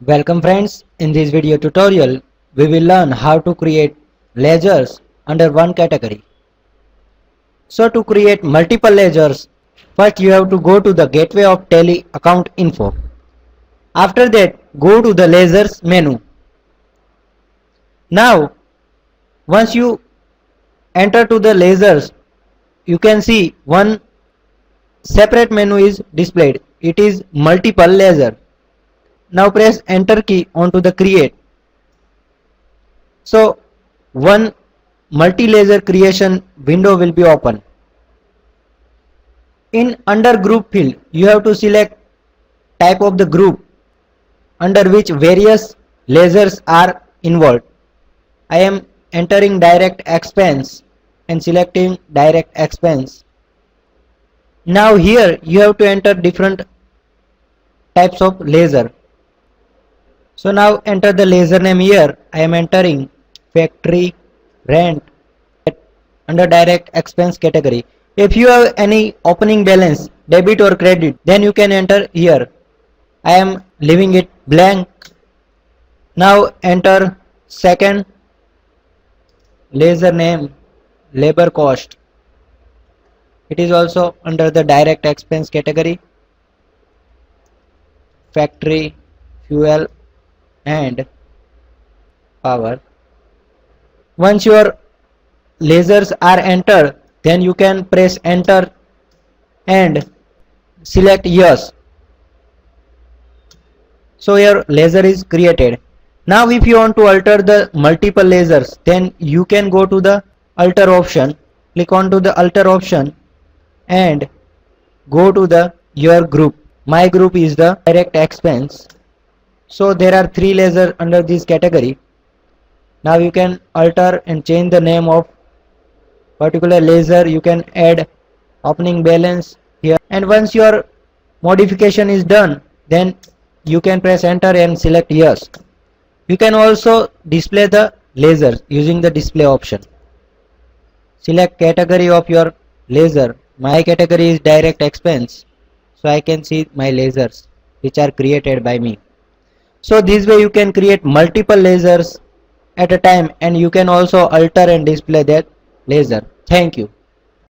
Welcome friends, in this video tutorial we will learn how to create ledgers under one category. So to create multiple ledgers, first you have to go to the gateway of Tally account info. After that go to the ledgers menu. Now once you enter to the ledgers, you can see one separate menu is displayed. It is multiple ledger. Now press enter key onto the create. So one multi-ledger creation window will be open. In under group field, you have to select type of the group under which various ledgers are involved. I am entering direct expense and selecting direct expense. Now here you have to enter different types of ledger. So now enter the ledger name here. I am entering factory rent under direct expense category. If you have any opening balance, debit or credit, then you can enter here. I am leaving it blank. Now enter second ledger name, labor cost. It is also under the direct expense category. Factory, fuel and power. Once your ledgers are entered, then you can press enter and select yes. So your ledger is created. Now if you want to alter the multiple ledgers, then you can go to the alter option, click on to the alter option and go to the your group. My group is the direct expense. So there are three ledgers under this category. Now you can alter and change the name of particular ledger. You can add opening balance here, and once your modification is done, then you can press enter and select yes. You can also display the ledgers using the display option. Select category of your ledger. My category is direct expense, so I can see my ledgers which are created by me. So this way you can create multiple ledgers at a time, and you can also alter and display that ledger. Thank you.